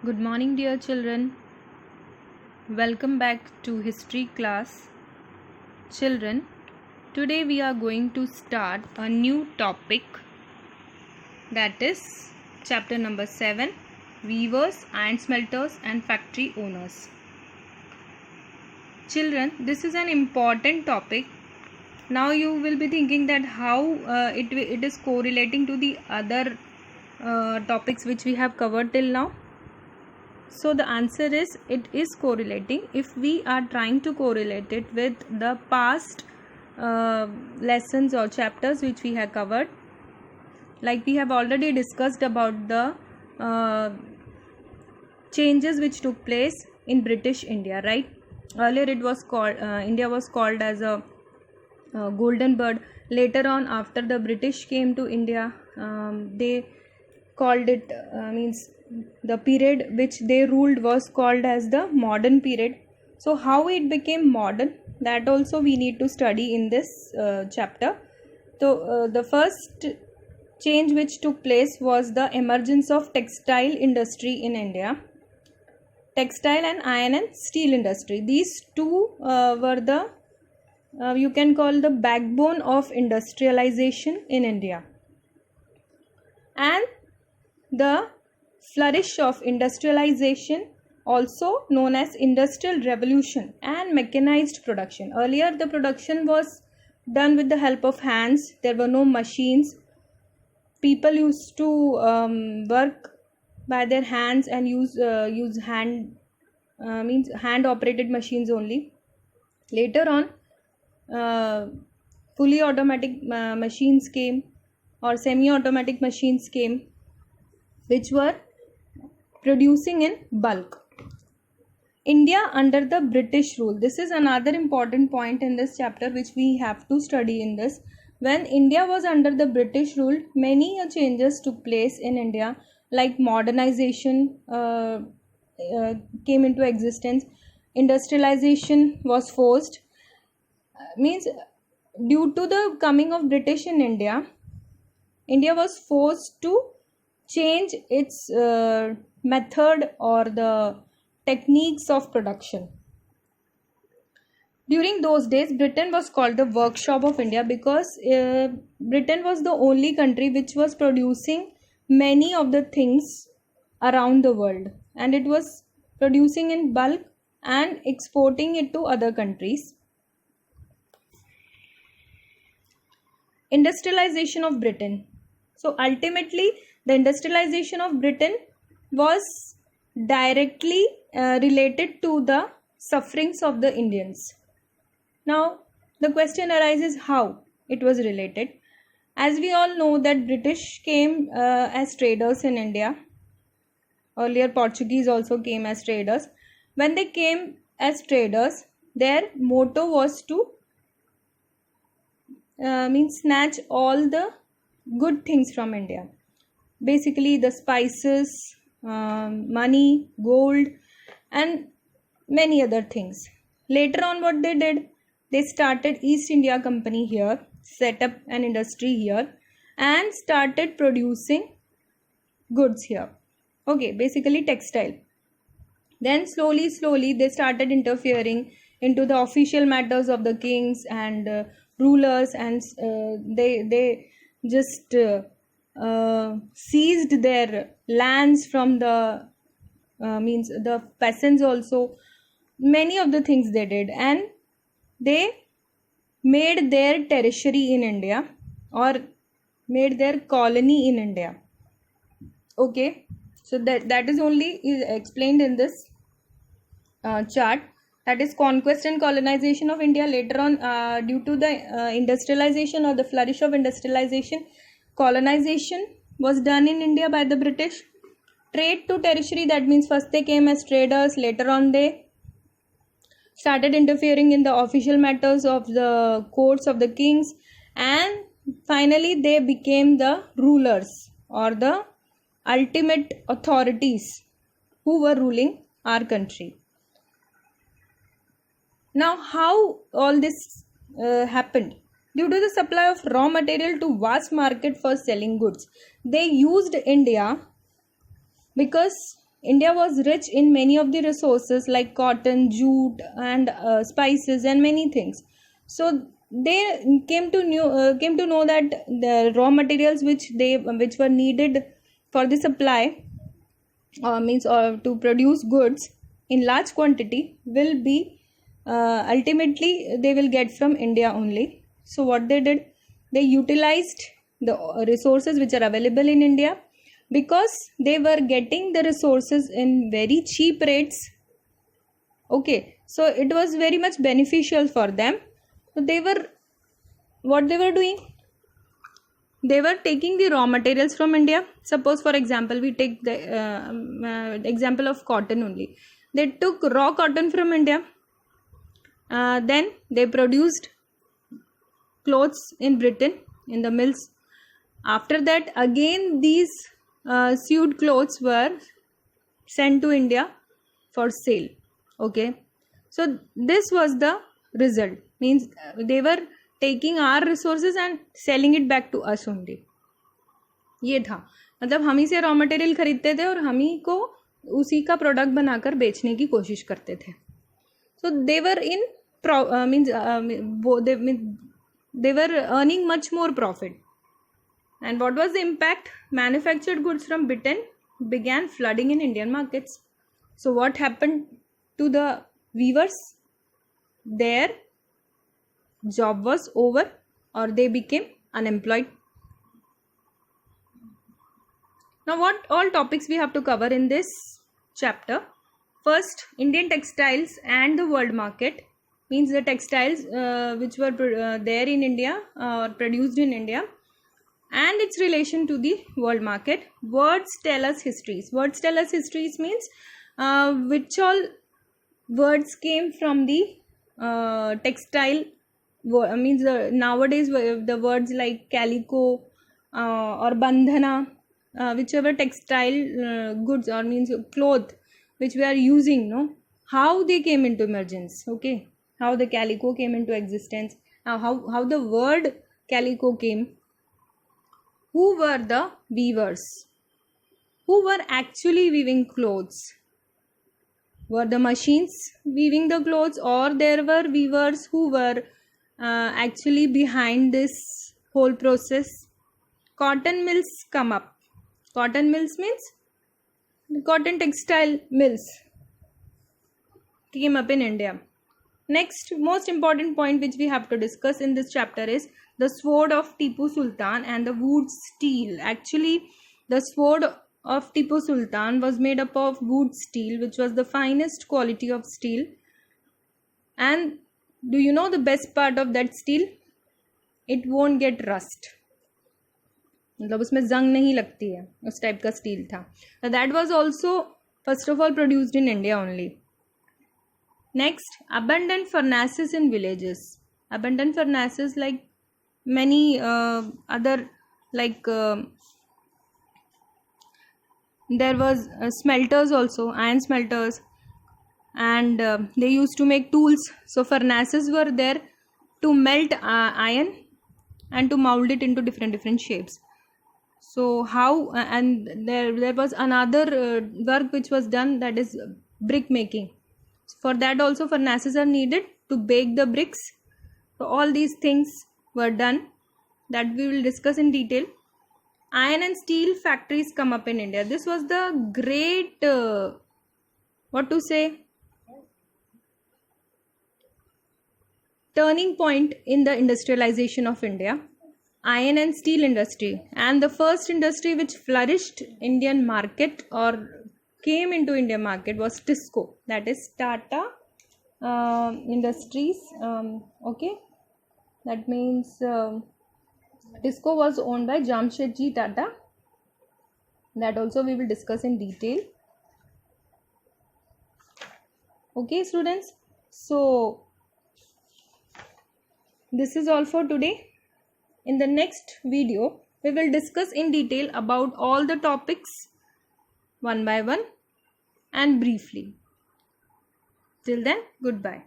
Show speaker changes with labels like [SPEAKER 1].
[SPEAKER 1] Good morning, dear children. Welcome back to history class. Children, today we are going to start a new topic, that is chapter number 7, Weavers, Iron Smelters and Factory Owners. Children, this is an important topic. Now you will be thinking that how it is correlating to the other topics which we have covered till now. So the answer is it is correlating if we are trying to correlate it with the past lessons or chapters which we have covered. Like we have already discussed about the changes which took place in British India, right? Earlier it was called India was called as a golden bird. Later on, after the British came to India, they called it means the period which they ruled was called as the modern period. So how it became modern, that also we need to study in this chapter. So the first change which took place was the emergence of textile industry in India. Textile and iron and steel industry, these two were the you can call the backbone of industrialization in India. And the flourish of industrialization, also known as industrial revolution and mechanized production. Earlier the production was done with the help of hands. There were no machines. People used to work by their hands and use hand operated machines only. Later on fully automatic machines came, or semi-automatic machines came, which were producing in bulk. India under the British rule. This is another important point in this chapter which we have to study in this. When India was under the British rule, many changes took place in India, like modernization came into existence. Industrialization was forced. Means due to the coming of British in India, India was forced to change its method or the techniques of production. During those days, Britain was called the workshop of India because Britain was the only country which was producing many of the things around the world, and it was producing in bulk and exporting it to other countries. Industrialization of Britain. So ultimately the industrialization of Britain was directly related to the sufferings of the Indians. Now the question arises how it was related. As we all know that British came as traders in India. Earlier Portuguese also came as traders. When they came as traders, their motto was to snatch all the good things from India. Basically the spices, money, gold and many other things. Later on what they did, they started East India Company here, set up an industry here and started producing goods here. Okay, basically textile. Then slowly they started interfering into the official matters of the kings and rulers, and they just seized their lands from the the peasants also. Many of the things they did, and they made their territory in India or made their colony in India. Okay, so that is only explained in this chart, that is conquest and colonization of India. Later on due to the industrialization or the flourish of industrialization, colonization was done in India by the British. Trade to tertiary, that means first they came as traders, later on they started interfering in the official matters of the courts of the kings, and finally they became the rulers or the ultimate authorities who were ruling our country. Now how all this happened? Due to the supply of raw material to vast market for selling goods, they used India because India was rich in many of the resources like cotton, jute, and spices and many things. So they came to know that the raw materials which were needed for the supply, to produce goods in large quantity, will be ultimately they will get from India only. So what they did, they utilized the resources which are available in India, because they were getting the resources in very cheap rates. Okay, so it was very much beneficial for them. So what they were doing, they were taking the raw materials from India. Suppose, for example, we take the example of cotton only. They took raw cotton from India, then they produced clothes in Britain in the mills. After that, again these sewed clothes were sent to India for sale. Okay, so this was the result, means they were taking our resources and selling it back to us only. ये था, मतलब हम ही से raw material खरीदते थे और हम ही को उसी का प्रोडक्ट बनाकर बेचने की कोशिश करते थे. So they were they were earning much more profit. And what was the impact? Manufactured goods from Britain began flooding in Indian markets. So what happened to the weavers? Their job was over, or they became unemployed. Now what all topics we have to cover in this chapter? First, Indian textiles and the world market, means the textiles which were there in India or produced in India, and its relation to the world market. Words tell us histories. Words tell us histories means which all words came from the textile, means nowadays the words like calico or bandhana, whichever textile goods or means cloth which we are using, no, how they came into emergence. Okay, how the calico came into existence, how the word calico came. Who were the weavers? Who were actually weaving clothes? Were the machines weaving the clothes, or there were weavers who were actually behind this whole process? Cotton mills come up. Cotton mills means cotton textile mills came up in India. Next, most important point which we have to discuss in this chapter is the sword of Tipu Sultan and the wood steel. Actually, the sword of Tipu Sultan was made up of wood steel, which was the finest quality of steel. And do you know the best part of that steel? It won't get rust. मतलब उसमें जंग नहीं लगती है, उस type का steel था. That was also first of all produced in India only. Next, abundant furnaces in villages. Abundant furnaces like many other, like there was smelters also, iron smelters, and they used to make tools. So furnaces were there to melt iron and to mold it into different shapes. So how, and there was another work which was done, that is brick making. For that also furnaces are needed to bake the bricks. So all these things were done, that we will discuss in detail. Iron and steel factories come up in India. This was the great turning point in the industrialization of India. Iron and steel industry, and the first industry which flourished Indian market or came into Indian market was TISCO, that is Tata Industries. Okay, that means TISCO was owned by Jamshedji Tata. That also we will discuss in detail. Okay students, so this is all for today. In the next video, we will discuss in detail about all the topics one by one and briefly. Till then, goodbye.